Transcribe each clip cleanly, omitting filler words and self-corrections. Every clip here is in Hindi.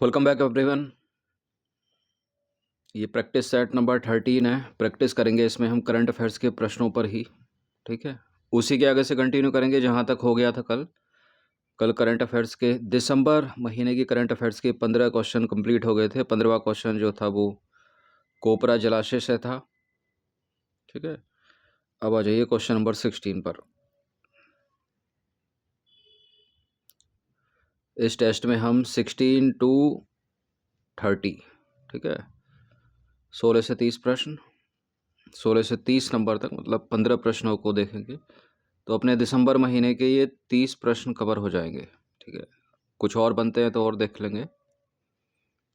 Welcome back everyone. ये प्रैक्टिस सेट नंबर 13 है। प्रैक्टिस करेंगे इसमें हम करंट अफेयर्स के प्रश्नों पर ही, ठीक है। उसी के आगे से कंटिन्यू करेंगे जहाँ तक हो गया था कल करंट अफेयर्स के दिसंबर महीने की करंट अफेयर्स के 15 क्वेश्चन कंप्लीट हो गए थे। 15वां क्वेश्चन जो था वो कोपरा जलाशय से था, ठीक है। अब आ जाइए क्वेश्चन नंबर 16 पर। इस टेस्ट में हम 16 to 30, ठीक है, 16 से 30 प्रश्न, 16 से 30 नंबर तक, मतलब 15 प्रश्नों को देखेंगे तो अपने दिसंबर महीने के ये 30 प्रश्न कवर हो जाएंगे, ठीक है। कुछ और बनते हैं तो और देख लेंगे।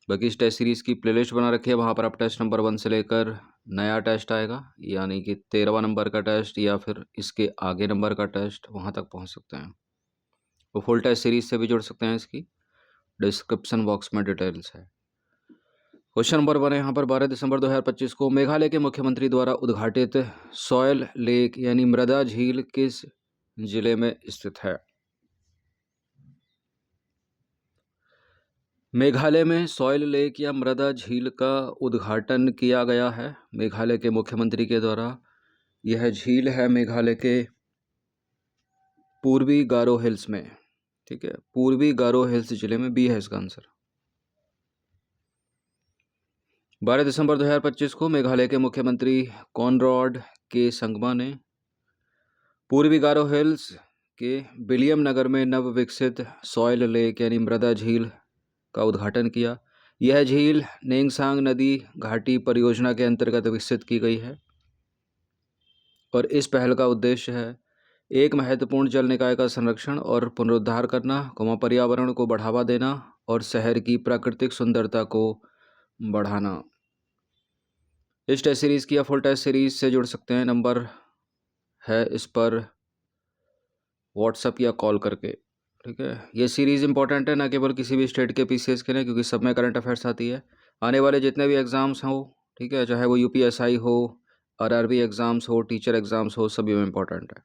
बाकी इस टेस्ट सीरीज़ की प्लेलिस्ट बना रखी है, वहाँ पर आप टेस्ट नंबर 1 से लेकर नया टेस्ट आएगा, यानी कि 13वां नंबर का टेस्ट या फिर इसके आगे नंबर का टेस्ट, वहाँ तक पहुँच सकते हैं। वो फुल टेस्ट सीरीज से भी जुड़ सकते हैं, इसकी डिस्क्रिप्शन बॉक्स में डिटेल्स है। क्वेश्चन नंबर 1 है यहाँ पर, 12 दिसंबर 2025 को मेघालय के मुख्यमंत्री द्वारा उद्घाटित सॉयल लेक यानी मृदा झील किस जिले में स्थित है? मेघालय में सॉयल लेक या मृदा झील का उद्घाटन किया गया है मेघालय के मुख्यमंत्री के द्वारा। यह झील है मेघालय के पूर्वी गारो हिल्स में, ठीक है, पूर्वी गारो हिल्स जिले में। बी है इसका आंसर। 12 दिसंबर 2025 को मेघालय के मुख्यमंत्री कॉनरॉड के संगमा ने पूर्वी गारो हिल्स के विलियम नगर में नव विकसित सॉयल लेक यानी मृदा झील का उद्घाटन किया। यह झील नेंगसांग नदी घाटी परियोजना के अंतर्गत विकसित की गई है और इस पहल का उद्देश्य है एक महत्वपूर्ण जल निकाय का संरक्षण और पुनरुद्धार करना, पर्यावरण को बढ़ावा देना और शहर की प्राकृतिक सुंदरता को बढ़ाना। इस टेस्ट सीरीज़ की या फुल टेस्ट सीरीज से जुड़ सकते हैं, नंबर है इस पर व्हाट्सएप या कॉल करके, ठीक है। ये सीरीज़ इंपॉर्टेंट है, ना केवल किसी भी स्टेट के पीसीएस के लिए, क्योंकि सब में करंट अफेयर्स आती है। आने वाले जितने भी एग्ज़ाम्स हो, ठीक है, चाहे वो यूपीएसआई हो, आरआरबी एग्ज़ाम्स हो, टीचर एग्ज़ाम्स हो, सभी में इंपॉर्टेंट है।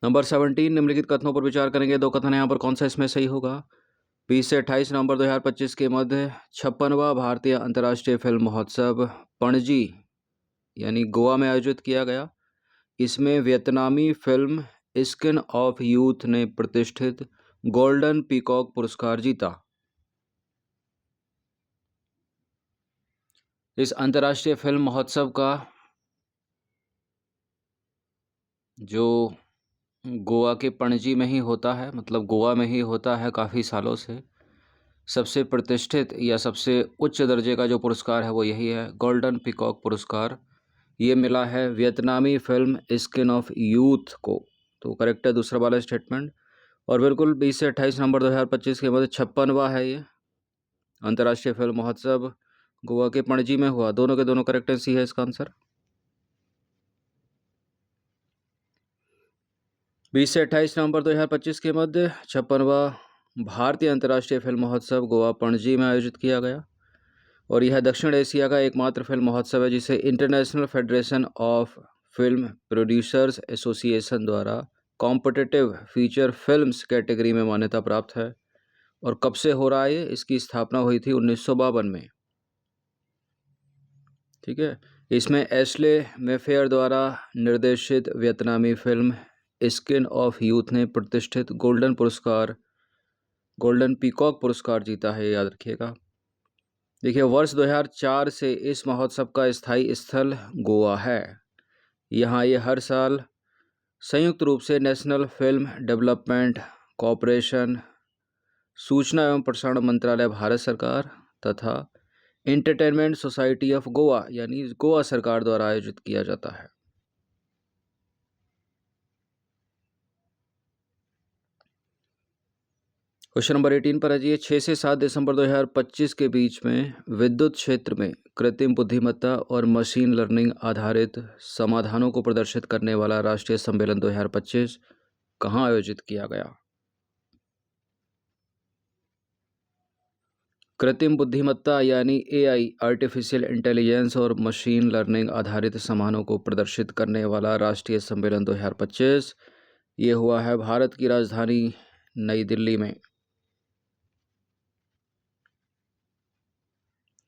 नंबर 17, निम्नलिखित कथनों पर विचार करेंगे। दो कथन यहाँ पर, कौन सा इसमें सही होगा? 20 से 28 नवंबर 2025 के मध्य 56वां भारतीय अंतर्राष्ट्रीय फिल्म महोत्सव पणजी यानी गोवा में आयोजित किया गया। इसमें वियतनामी फिल्म स्किन ऑफ यूथ ने प्रतिष्ठित गोल्डन पीकॉक पुरस्कार जीता। इस अंतर्राष्ट्रीय फिल्म महोत्सव का जो गोवा के पणजी में ही होता है, मतलब गोवा में ही होता है काफ़ी सालों से, सबसे प्रतिष्ठित या सबसे उच्च दर्जे का जो पुरस्कार है वो यही है, गोल्डन पीकॉक पुरस्कार। ये मिला है वियतनामी फिल्म स्किन ऑफ यूथ को। तो करेक्ट है दूसरा वाला स्टेटमेंट। और बिल्कुल 20 से 28 नवंबर 2025 के मध्य 56वां है ये अंतर्राष्ट्रीय फिल्म महोत्सव, गोवा के पणजी में हुआ। दोनों के दोनों करेक्ट है, सी है इसका आंसर। 20 से 28 नवंबर 2025 के मध्य 56वां भारतीय अंतर्राष्ट्रीय फिल्म महोत्सव गोवा पणजी में आयोजित किया गया और यह दक्षिण एशिया का एकमात्र फिल्म महोत्सव है जिसे international federation of film producers association द्वारा कॉम्पिटिटिव फीचर फिल्म्स कैटेगरी में मान्यता प्राप्त है। और कब से हो रहा है ये? इसकी स्थापना हुई थी 1952 में, ठीक है। इसमें एशले मेफेयर द्वारा निर्देशित वियतनामी फिल्म स्किन ऑफ यूथ ने प्रतिष्ठित गोल्डन पीकॉक पुरस्कार जीता है, याद रखिएगा। देखिए, वर्ष 2004 से इस महोत्सव का स्थायी स्थल गोवा है। यहाँ ये हर साल संयुक्त रूप से नेशनल फिल्म डेवलपमेंट कॉरपोरेशन, सूचना एवं प्रसारण मंत्रालय भारत सरकार तथा एंटरटेनमेंट सोसाइटी ऑफ गोवा यानी गोवा सरकार द्वारा आयोजित किया जाता है। क्वेश्चन नंबर 18 पर है जी, 6 से 7 दिसंबर 2025 के बीच में विद्युत क्षेत्र में कृत्रिम बुद्धिमत्ता और मशीन लर्निंग आधारित समाधानों को प्रदर्शित करने वाला राष्ट्रीय सम्मेलन 2025 कहाँ आयोजित किया गया? कृत्रिम बुद्धिमत्ता यानी एआई, आर्टिफिशियल इंटेलिजेंस और मशीन लर्निंग आधारित समाधानों को प्रदर्शित करने वाला राष्ट्रीय सम्मेलन 2025 ये हुआ है भारत की राजधानी नई दिल्ली में,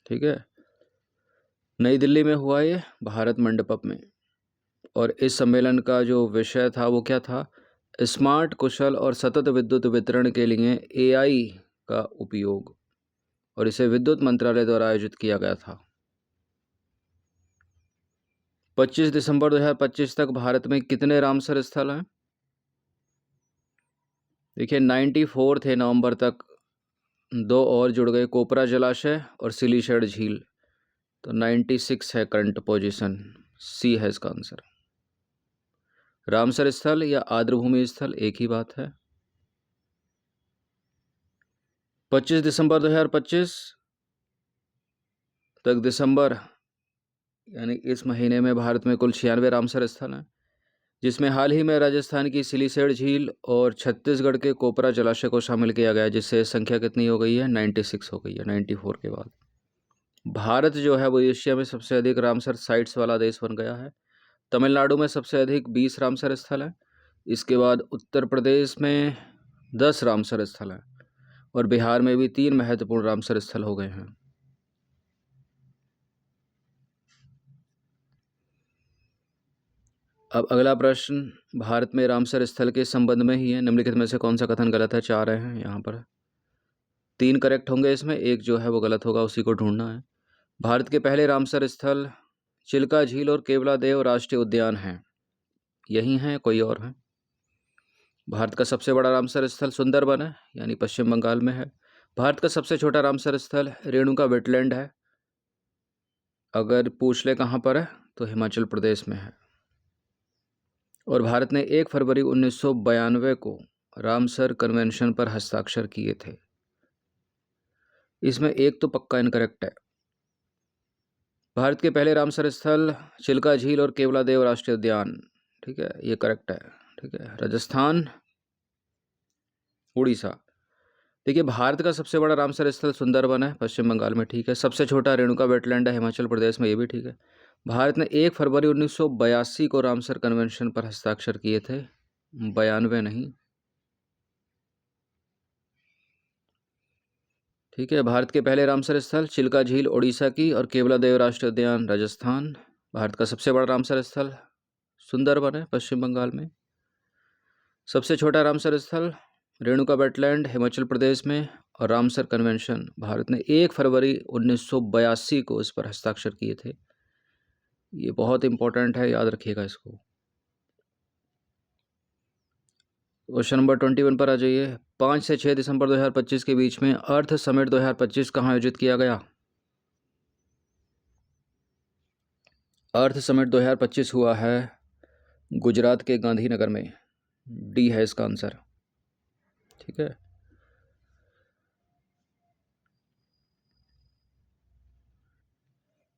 ठीक है, नई दिल्ली में हुआ ये भारत मंडपम में। और इस सम्मेलन का जो विषय था वो क्या था? स्मार्ट, कुशल और सतत विद्युत वितरण के लिए एआई का उपयोग, और इसे विद्युत मंत्रालय द्वारा आयोजित किया गया था। 25 दिसंबर 2025 तक भारत में कितने रामसर स्थल हैं? देखिए 94 थे नवंबर तक, 2 और जुड़ गए, कोपरा जलाशय और सिलीशेड झील, तो 96 है करंट पोजीशन। सी है इसका आंसर। रामसर स्थल या आर्द्रभूमि स्थल एक ही बात है। 25 दिसंबर 2025 तक, दिसंबर यानी इस महीने में भारत में कुल 96 रामसर स्थल हैं, जिसमें हाल ही में राजस्थान की सिलीसेड झील और छत्तीसगढ़ के कोपरा जलाशय को शामिल किया गया है, जिससे संख्या कितनी हो गई है? 96 हो गई है, 94 के बाद। भारत जो है वो एशिया में सबसे अधिक रामसर साइट्स वाला देश बन गया है। तमिलनाडु में सबसे अधिक 20 रामसर स्थल हैं, इसके बाद उत्तर प्रदेश में 10 रामसर स्थल हैं, और बिहार में भी 3 महत्वपूर्ण रामसर स्थल हो गए हैं। अब अगला प्रश्न भारत में रामसर स्थल के संबंध में ही है। निम्नलिखित में से कौन सा कथन गलत है? 4 हैं यहाँ पर, 3 करेक्ट होंगे इसमें, एक जो है वो गलत होगा, उसी को ढूंढना है। भारत के पहले रामसर स्थल चिल्का झील और केवलादेव राष्ट्रीय उद्यान हैं, यही हैं, कोई और है? भारत का सबसे बड़ा रामसर स्थल सुंदरबन है, यानी पश्चिम बंगाल में है। भारत का सबसे छोटा रामसर स्थल रेणुका वेटलैंड है, अगर पूछ ले कहाँ पर है तो हिमाचल प्रदेश में है। और भारत ने 1 फरवरी 1992 को रामसर कन्वेंशन पर हस्ताक्षर किए थे। इसमें एक तो पक्का इनकरेक्ट है। भारत के पहले रामसर स्थल चिल्का झील और केवलादेव राष्ट्रीय उद्यान, ठीक है, ये करेक्ट है, ठीक है। राजस्थान, उड़ीसा। देखिए भारत का सबसे बड़ा रामसर स्थल सुंदरबन है, पश्चिम बंगाल में, ठीक है। सबसे छोटा रेणुका वेटलैंड है, हिमाचल प्रदेश में, ये भी ठीक है। भारत ने 1 फरवरी 1982 को रामसर कन्वेंशन पर हस्ताक्षर किए थे, 92 नहीं, ठीक है। भारत के पहले रामसर स्थल चिल्का झील उड़ीसा की और केवलादेव राष्ट्रीय उद्यान राजस्थान। भारत का सबसे बड़ा रामसर स्थल सुंदरबन है, पश्चिम बंगाल में। सबसे छोटा रामसर स्थल रेणुका वेटलैंड, हिमाचल प्रदेश में। और रामसर कन्वेंशन भारत ने 1 फरवरी 1982 को इस पर हस्ताक्षर किए थे। ये बहुत इंपॉर्टेंट है, याद रखिएगा इसको। क्वेश्चन नंबर 21 पर आ जाइए। 5 से 6 दिसंबर 2025 के बीच में अर्थ समिट 2025 कहाँ आयोजित किया गया? अर्थ समिट 2025 हुआ है गुजरात के गांधीनगर में, डी है इसका आंसर, ठीक है।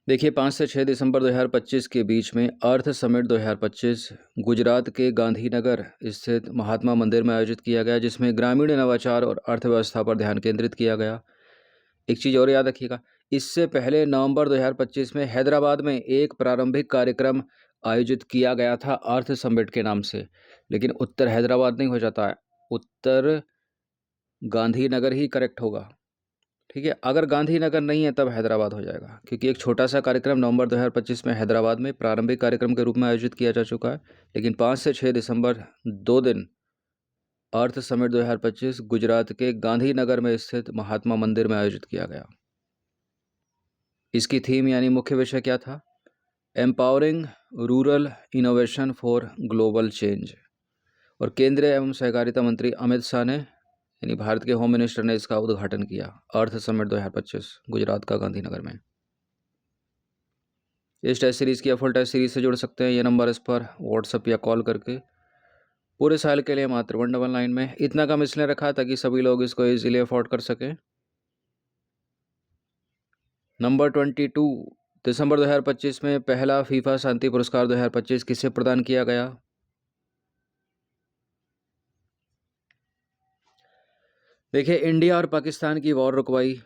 देखिए 5 से 6 दिसंबर 2025 के बीच में अर्थ समिट 2025 गुजरात के गांधीनगर स्थित महात्मा मंदिर में आयोजित किया गया, जिसमें ग्रामीण नवाचार और अर्थव्यवस्था पर ध्यान केंद्रित किया गया। एक चीज़ और याद रखिएगा, इससे पहले नवंबर 2025 में हैदराबाद में एक प्रारंभिक कार्यक्रम आयोजित किया गया था अर्थ समिट के नाम से, लेकिन उत्तर हैदराबाद नहीं हो जाता है, उत्तर गांधीनगर ही करेक्ट होगा, ठीक है। अगर गांधीनगर नहीं है तब हैदराबाद हो जाएगा, क्योंकि एक छोटा सा कार्यक्रम नवंबर 2025 में हैदराबाद में प्रारंभिक कार्यक्रम के रूप में आयोजित किया जा चुका है, लेकिन 5 से 6 दिसंबर 2 दिन अर्थ समिट 2025 गुजरात के गांधीनगर में स्थित महात्मा मंदिर में आयोजित किया गया। इसकी थीम यानी मुख्य विषय क्या था? Empowering rural innovation for global change. और केंद्रीय एवं सहकारिता मंत्री अमित शाह ने, यानी भारत के होम मिनिस्टर ने इसका उद्घाटन किया, अर्थ समिट 2025 गुजरात का गांधीनगर में। इस टेस्ट सीरीज़ की या फुल टेस्ट सीरीज से जुड़ सकते हैं, ये नंबर इस पर व्हाट्सअप या कॉल करके। पूरे साल के लिए मात्र 199 में। इतना कम इसलिए रखा ताकि सभी लोग इसको इजीली अफोर्ड कर सकें। नंबर 22, दिसंबर 2025 में पहला फीफा शांति पुरस्कार 2025 किसे प्रदान किया गया? देखिए इंडिया और पाकिस्तान की वॉर रुकवाई,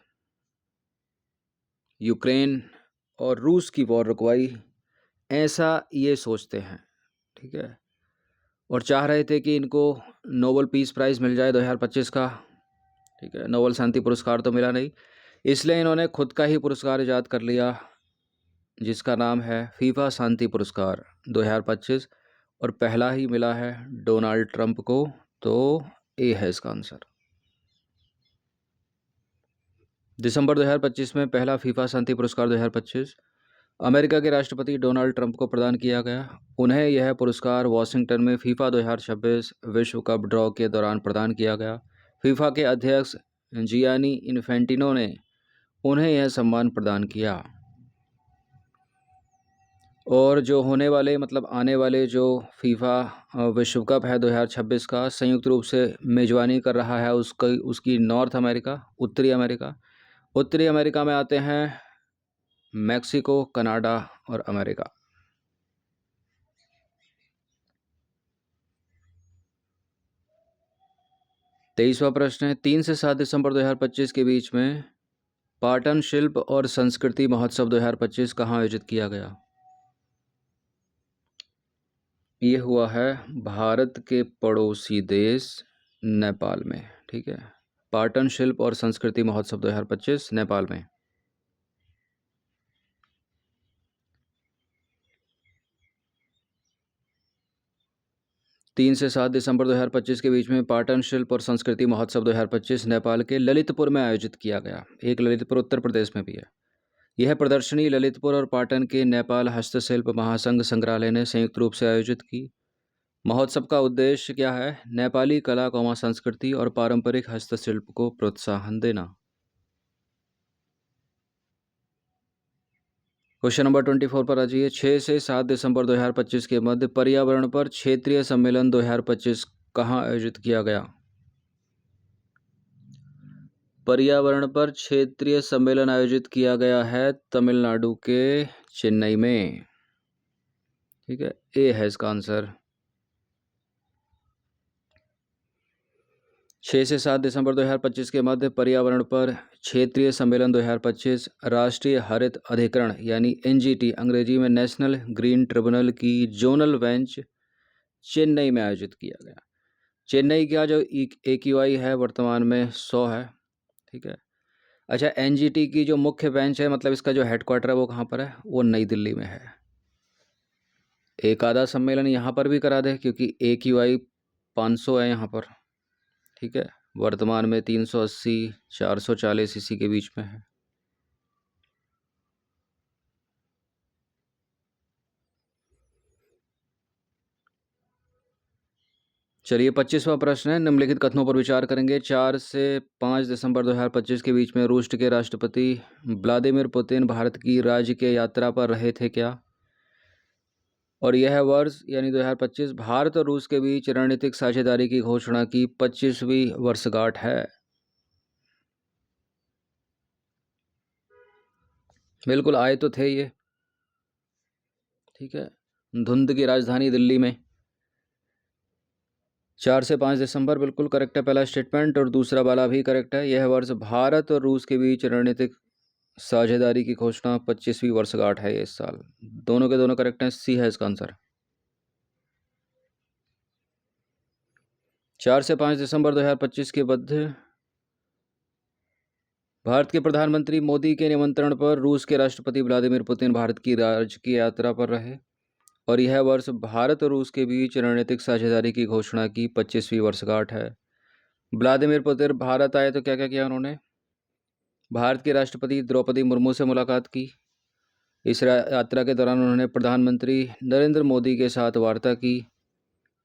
यूक्रेन और रूस की वॉर रुकवाई, ऐसा ये सोचते हैं, ठीक है। और चाह रहे थे कि इनको नोबेल पीस प्राइज़ मिल जाए 2025 का, ठीक है। नोबेल शांति पुरस्कार तो मिला नहीं, इसलिए इन्होंने खुद का ही पुरस्कार ईजाद कर लिया, जिसका नाम है फीफा शांति पुरस्कार 2025, और पहला ही मिला है डोनाल्ड ट्रंप को, तो ए है इसका आंसर। दिसंबर 2025 में पहला फीफा शांति पुरस्कार 2025 अमेरिका के राष्ट्रपति डोनाल्ड ट्रंप को प्रदान किया गया। उन्हें यह पुरस्कार वॉशिंगटन में फीफा 2026 विश्व कप ड्रॉ के दौरान प्रदान किया गया। फीफा के अध्यक्ष जियानी इन्फेंटिनो ने उन्हें यह सम्मान प्रदान किया। और जो होने वाले मतलब आने वाले जो फीफा विश्व कप है 2026 का, संयुक्त रूप से मेजबानी कर रहा है उसकी नॉर्थ अमेरिका, उत्तरी अमेरिका। उत्तरी अमेरिका में आते हैं मैक्सिको, कनाडा और अमेरिका। 23वां प्रश्न है, 3 से 7 दिसंबर 2025 के बीच में पाटन शिल्प और संस्कृति महोत्सव 2025 कहाँ आयोजित किया गया? ये हुआ है भारत के पड़ोसी देश नेपाल में, ठीक है। पाटन शिल्प और संस्कृति महोत्सव 2025 नेपाल में। 3 से 7 दिसंबर 2025 के बीच में पाटन शिल्प और संस्कृति महोत्सव 2025 नेपाल के ललितपुर में आयोजित किया गया। एक ललितपुर उत्तर प्रदेश में भी है। यह प्रदर्शनी ललितपुर और पाटन के नेपाल हस्तशिल्प महासंघ संग्रहालय ने संयुक्त रूप से आयोजित की। महोत्सव का उद्देश्य क्या है? नेपाली कला, संस्कृति और पारंपरिक हस्तशिल्प को प्रोत्साहन देना। क्वेश्चन नंबर 24 पर आ जाइए। 6 से 7 दिसंबर 2025 के मध्य पर्यावरण पर क्षेत्रीय सम्मेलन 2025 कहाँ आयोजित किया गया? पर्यावरण पर क्षेत्रीय सम्मेलन आयोजित किया गया है तमिलनाडु के चेन्नई में, ठीक है। ए है इसका आंसर। 6 से 7 दिसंबर 2025 के मध्य पर्यावरण पर क्षेत्रीय सम्मेलन 2025 राष्ट्रीय हरित अधिकरण यानी एनजीटी अंग्रेजी में नेशनल ग्रीन ट्रिब्यूनल की जोनल बेंच चेन्नई में आयोजित किया गया। चेन्नई का जो AQI है वर्तमान में 100 है, ठीक है। अच्छा, एनजीटी की जो मुख्य बेंच है मतलब इसका जो हेडक्वार्टर है वो कहाँ पर है? वो नई दिल्ली में है। एक आधा सम्मेलन यहाँ पर भी करा दे क्योंकि AQI 500 है यहाँ पर, ठीक है। वर्तमान में 380 440 इसी के बीच में है। चलिए 25वां प्रश्न है, निम्नलिखित कथनों पर विचार करेंगे। 4 से 5 दिसंबर 2025 के बीच में रूस के राष्ट्रपति व्लादिमीर पुतिन भारत की राजकीय यात्रा पर रहे थे क्या? और यह वर्ष यानी 2025 भारत और रूस के बीच रणनीतिक साझेदारी की घोषणा की 25वीं वर्षगांठ है। बिल्कुल आए तो थे ये, ठीक है। धुंध की राजधानी दिल्ली में 4 से 5 दिसंबर बिल्कुल करेक्ट है पहला स्टेटमेंट, और दूसरा वाला भी करेक्ट है। यह वर्ष भारत और रूस के बीच रणनीतिक साझेदारी की घोषणा 25वीं वर्षगांठ है ये इस साल। दोनों के दोनों करेक्ट हैं, सी है इसका आंसर। 4 से 5 दिसंबर 2025 के मध्य भारत के प्रधानमंत्री मोदी के निमंत्रण पर रूस के राष्ट्रपति व्लादिमीर पुतिन भारत की राजकीय यात्रा पर रहे, और यह वर्ष भारत और रूस के बीच रणनीतिक साझेदारी की घोषणा की 25वीं वर्षगांठ है। व्लादिमीर पुतिन भारत आए तो क्या क्या किया उन्होंने? भारत की राष्ट्रपति द्रौपदी मुर्मू से मुलाकात की। इस यात्रा के दौरान उन्होंने प्रधानमंत्री नरेंद्र मोदी के साथ वार्ता की।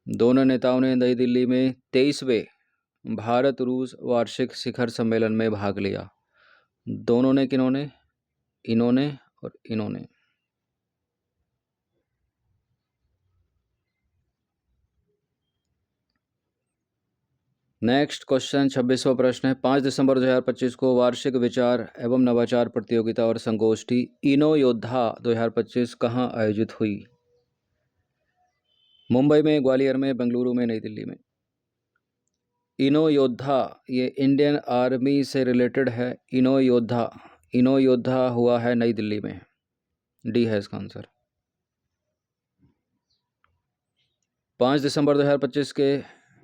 दोनों नेताओं ने नई दिल्ली में 23वें भारत रूस वार्षिक शिखर सम्मेलन में भाग लिया। दोनों ने किन्होंने? इन्होंने और इन्होंने। नेक्स्ट क्वेश्चन 26वां प्रश्न है। 5 दिसंबर 2025 को वार्षिक विचार एवं नवाचार प्रतियोगिता और संगोष्ठी इनो योद्धा 2025 कहाँ आयोजित हुई? मुंबई में, ग्वालियर में, बेंगलुरु में, नई दिल्ली में। इनो योद्धा ये इंडियन आर्मी से रिलेटेड है। इनो योद्धा हुआ है नई दिल्ली में। डी है इसका आंसर। 5 दिसंबर 2025 के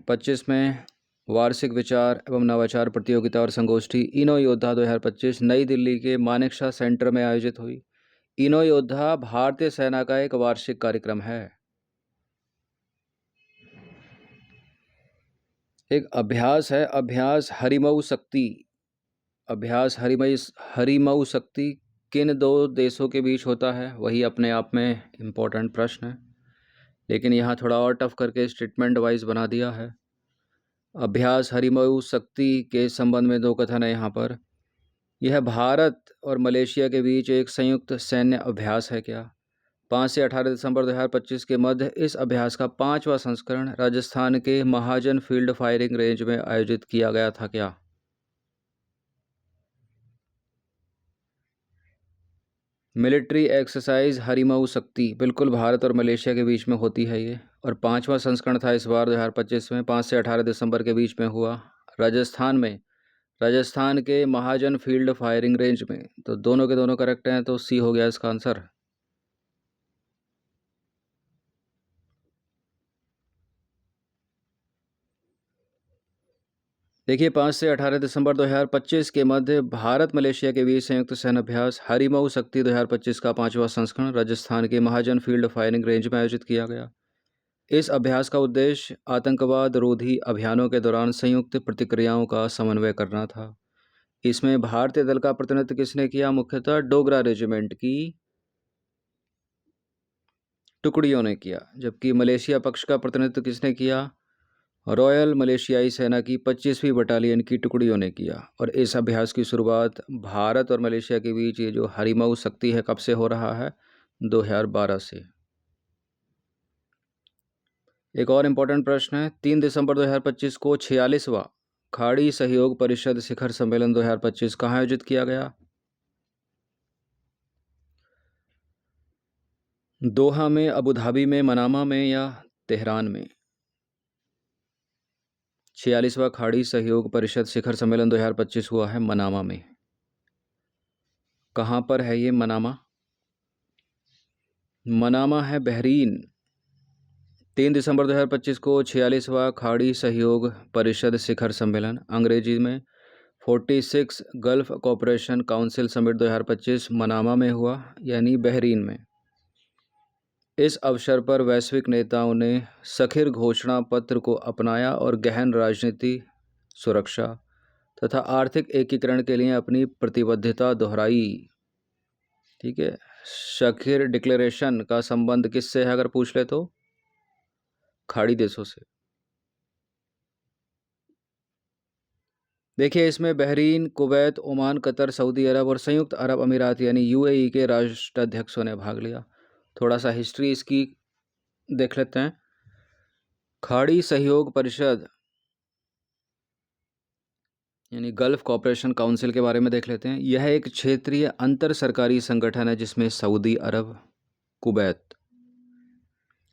25 में वार्षिक विचार एवं नवाचार प्रतियोगिता और संगोष्ठी इनो योद्धा 2025 नई दिल्ली के मानेकशॉ सेंटर में आयोजित हुई। इनो योद्धा भारतीय सेना का एक वार्षिक कार्यक्रम है। एक अभ्यास है, अभ्यास हरिमऊ शक्ति। अभ्यास हरिमऊ शक्ति किन दो देशों के बीच होता है, वही अपने आप में इम्पोर्टेंट प्रश्न है, लेकिन यहाँ थोड़ा और टफ करके स्टेटमेंट वाइज बना दिया है। अभ्यास हरिमऊ शक्ति के संबंध में दो कथन है यहाँ पर। यह भारत और मलेशिया के बीच एक संयुक्त सैन्य अभ्यास है क्या? 5 से 18 दिसंबर 2025 के मध्य इस अभ्यास का 5वां संस्करण राजस्थान के महाजन फील्ड फायरिंग रेंज में आयोजित किया गया था क्या? मिलिट्री एक्सरसाइज हरिमऊ शक्ति बिल्कुल भारत और मलेशिया के बीच में होती है ये, और 5वां संस्करण था इस बार 2025 में, 5 से 18 दिसंबर के बीच में हुआ राजस्थान में, राजस्थान के महाजन फील्ड फायरिंग रेंज में। तो दोनों के दोनों करेक्ट हैं, तो सी हो गया इसका आंसर। देखिए 5 से 18 दिसंबर 2025 के मध्य भारत मलेशिया के बीच संयुक्त सैन्य अभ्यास हरिमऊ शक्ति 2025 का 5वां संस्करण राजस्थान के महाजन फील्ड फायरिंग रेंज में आयोजित किया गया। इस अभ्यास का उद्देश्य आतंकवाद रोधी अभियानों के दौरान संयुक्त प्रतिक्रियाओं का समन्वय करना था। इसमें भारतीय दल का प्रतिनिधित्व किसने किया? मुख्यतः डोगरा रेजिमेंट की टुकड़ियों ने किया। जबकि मलेशिया पक्ष का प्रतिनिधित्व किसने किया? रॉयल मलेशियाई सेना की 25वीं बटालियन की टुकड़ियों ने किया। और इस अभ्यास की शुरुआत भारत और मलेशिया के बीच ये जो हरिमऊ शक्ति है कब से हो रहा है? 2012 से। एक और इम्पोर्टेंट प्रश्न है, 3 दिसंबर 2025 को 46वां खाड़ी सहयोग परिषद शिखर सम्मेलन 2025 कहाँ आयोजित किया गया? दोहा में, अबू धाबी में, मनामा में या तेहरान में? 46वां खाड़ी सहयोग परिषद शिखर सम्मेलन 2025 हुआ है मनामा में। कहाँ पर है ये मनामा? मनामा है बहरीन। 3 दिसंबर 2025 को 46वां खाड़ी सहयोग परिषद शिखर सम्मेलन, अंग्रेजी में 46 gulf cooperation council summit 2025 Manama में हुआ, यानी बहरीन में। इस अवसर पर वैश्विक नेताओं ने सखिर घोषणा पत्र को अपनाया और गहन राजनीति, सुरक्षा तथा आर्थिक एकीकरण के लिए अपनी प्रतिबद्धता दोहराई। ठीक है, सखिर डिक्लेरेशन का संबंध किससे है अगर पूछ ले तो? खाड़ी देशों से। देखिए इसमें Bahrain, Kuwait, Oman, Qatar, Saudi Arab और संयुक्त अरब अमीरात यानी यूएई के राष्ट्राध्यक्षों ने भाग लिया। थोड़ा सा हिस्ट्री इसकी देख लेते हैं। खाड़ी सहयोग परिषद यानी गल्फ कॉपरेशन काउंसिल के बारे में देख लेते हैं। यह एक क्षेत्रीय अंतर सरकारी संगठन है जिसमें सऊदी अरब, कुवैत,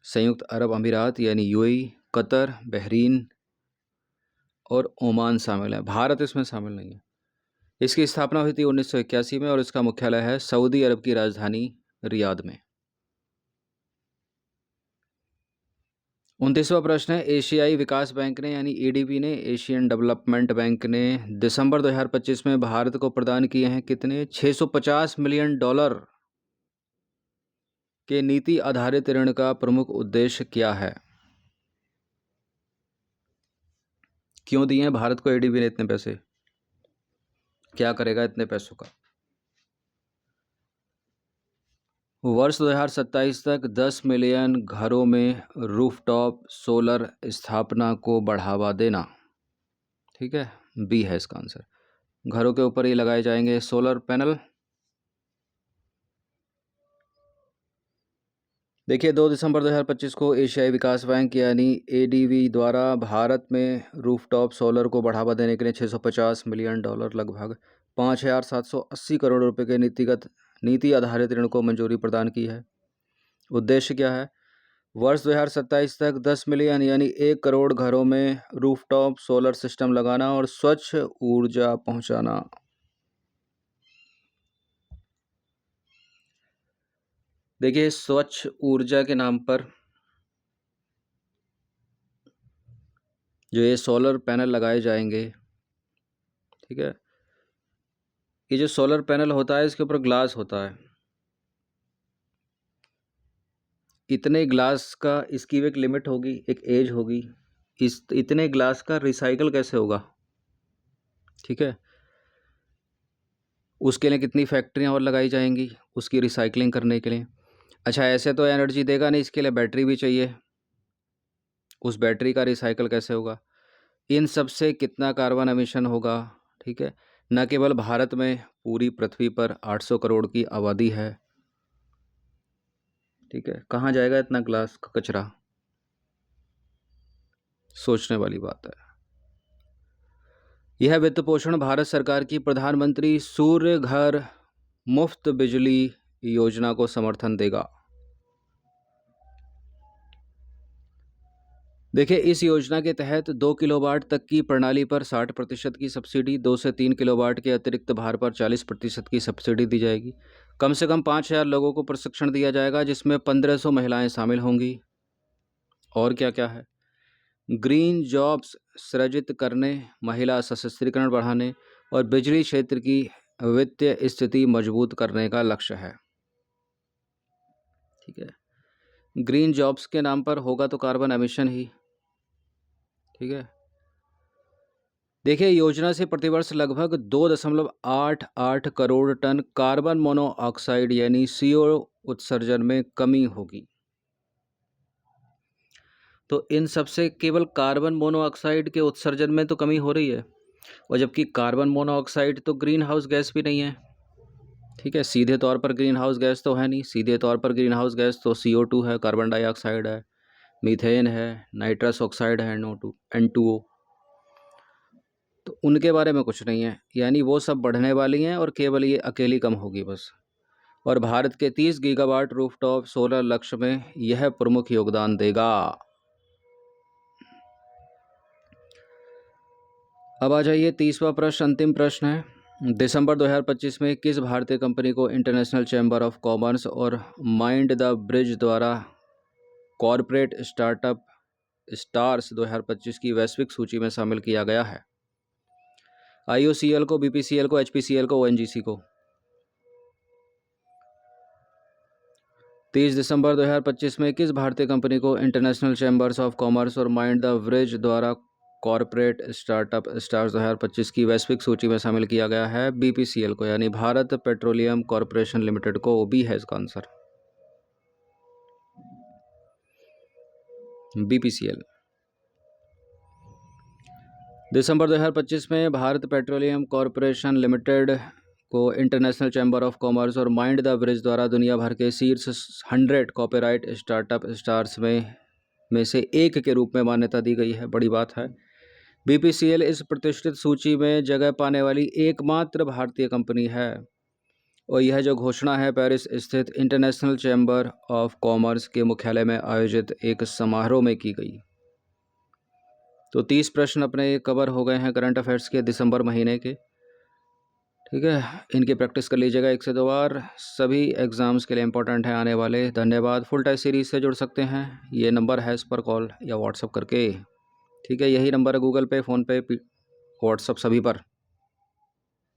संयुक्त अरब अमीरात यानी यूएई, कतर, बहरीन और ओमान शामिल है। भारत इसमें शामिल नहीं है। इसकी स्थापना हुई थी 1981 में और इसका मुख्यालय है सऊदी अरब की राजधानी रियाद में। 29वां प्रश्न है, एशियाई विकास बैंक ने यानी एडीबी ने, एशियन डेवलपमेंट बैंक ने दिसंबर 2025 में भारत को प्रदान किए हैं कितने? $650 मिलियन के नीति आधारित ऋण का प्रमुख उद्देश्य क्या है? क्यों दिए हैं भारत को एडीबी ने इतने पैसे? क्या करेगा इतने पैसों का? वर्ष 2027 तक 10 मिलियन घरों में रूफटॉप सोलर स्थापना को बढ़ावा देना। ठीक है, बी है इसका आंसर। घरों के ऊपर ही लगाए जाएंगे सोलर पैनल। देखिए 2 दिसंबर 2025 को एशियाई विकास बैंक यानी एडीबी द्वारा भारत में रूफटॉप सोलर को बढ़ावा देने के लिए $650 मिलियन लगभग 5,780 करोड़ रुपए के नीति आधारित ऋण को मंजूरी प्रदान की है। उद्देश्य क्या है? वर्ष 2027 तक 10 मिलियन यानी 1 करोड़ घरों में रूफटॉप सोलर सिस्टम लगाना और स्वच्छ ऊर्जा पहुंचाना। देखिए स्वच्छ ऊर्जा के नाम पर जो ये सोलर पैनल लगाए जाएंगे, ठीक है, ये जो सोलर पैनल होता है इसके ऊपर ग्लास होता है, इतने ग्लास का, इसकी भी एक लिमिट होगी, एक एज होगी, इस इतने ग्लास का रिसाइकल कैसे होगा, ठीक है। उसके लिए कितनी फैक्ट्रियाँ और लगाई जाएंगी उसकी रिसाइकलिंग करने के लिए। अच्छा, ऐसे तो एनर्जी देगा नहीं, इसके लिए बैटरी भी चाहिए, उस बैटरी का रिसाइकल कैसे होगा, इन सब से कितना कार्बन एमिशन होगा, ठीक है। न केवल भारत में, पूरी पृथ्वी पर 800 करोड़ की आबादी है, ठीक है, कहाँ जाएगा इतना ग्लास का कचरा, सोचने वाली बात है। यह वित्त पोषण भारत सरकार की प्रधानमंत्री सूर्य घर मुफ्त बिजली योजना को समर्थन देगा। देखिए, इस योजना के तहत 2 किलोवाट तक की प्रणाली पर 60% की सब्सिडी, 2 से 3 किलोवाट के अतिरिक्त भार पर 40% की सब्सिडी दी जाएगी। कम से कम 5000 लोगों को प्रशिक्षण दिया जाएगा, जिसमें 1500 महिलाएं शामिल होंगी। और क्या क्या है, ग्रीन जॉब्स सृजित करने, महिला सशक्तिकरण बढ़ाने और बिजली क्षेत्र की वित्तीय स्थिति मजबूत करने का लक्ष्य है, ठीक है। ग्रीन जॉब्स के नाम पर होगा तो कार्बन एमिशन ही, ठीक है। देखिए, योजना से प्रतिवर्ष लगभग 2.88 करोड़ टन कार्बन मोनोऑक्साइड यानी CO उत्सर्जन में कमी होगी। तो इन सब से केवल कार्बन मोनोऑक्साइड के उत्सर्जन में तो कमी हो रही है, और जबकि कार्बन मोनोऑक्साइड तो ग्रीन हाउस गैस भी नहीं है, ठीक है। सीधे तौर पर ग्रीन हाउस गैस तो है नहीं, सीधे तौर पर ग्रीन हाउस गैस तो CO2 है, कार्बन डाइऑक्साइड है, मीथेन है, नाइट्रस ऑक्साइड है, N2O, तो उनके बारे में कुछ नहीं है, यानी वो सब बढ़ने वाली हैं और केवल ये अकेली कम होगी बस। और भारत के 30 गीगावाट रूफटॉप सोलर लक्ष्य में यह प्रमुख योगदान देगा। अब आ जाइए 30वां प्रश्न, अंतिम प्रश्न है। दिसंबर 2025 में किस भारतीय कंपनी को इंटरनेशनल चैम्बर ऑफ कॉमर्स और माइंड द ब्रिज द्वारा कॉरपोरेट स्टार्टअप स्टार्स 2025 की वैश्विक सूची में शामिल किया गया है? IOCL को, BPCL को, HPCL को, ONGC को? 30 दिसंबर 2025 में किस भारतीय कंपनी को इंटरनेशनल चैम्बर्स ऑफ कॉमर्स और माइंड द ब्रिज द्वारा कॉरपोरेट स्टार्टअप स्टार्स 2025 की वैश्विक सूची में शामिल किया गया है? BPCL को, यानी भारत पेट्रोलियम कॉरपोरेशन लिमिटेड को। बी है इसका आंसर, BPCL। दिसंबर 2025 में भारत पेट्रोलियम कॉरपोरेशन लिमिटेड को इंटरनेशनल चैम्बर ऑफ कॉमर्स और माइंड द ब्रिज द्वारा दुनिया भर के शीर्ष 100 कॉपीराइट स्टार्टअप स्टार्स में से एक के रूप में मान्यता दी गई है। बड़ी बात है। BPCL इस प्रतिष्ठित सूची में जगह पाने वाली एकमात्र भारतीय कंपनी है, और यह जो घोषणा है पेरिस स्थित इंटरनेशनल चैम्बर ऑफ कॉमर्स के मुख्यालय में आयोजित एक समारोह में की गई। तो 30 प्रश्न अपने कवर हो गए हैं करंट अफेयर्स के दिसंबर महीने के, ठीक है। इनकी प्रैक्टिस कर लीजिएगा 1 से 2 बार, सभी एग्ज़ाम्स के लिए इंपॉर्टेंट है आने वाले। धन्यवाद। फुल टेस्ट सीरीज़ से जुड़ सकते हैं, ये नंबर है, इस पर कॉल या व्हाट्सअप करके, ठीक है। यही नंबर है गूगल पे, फ़ोनपे, व्हाट्सअप, सभी पर।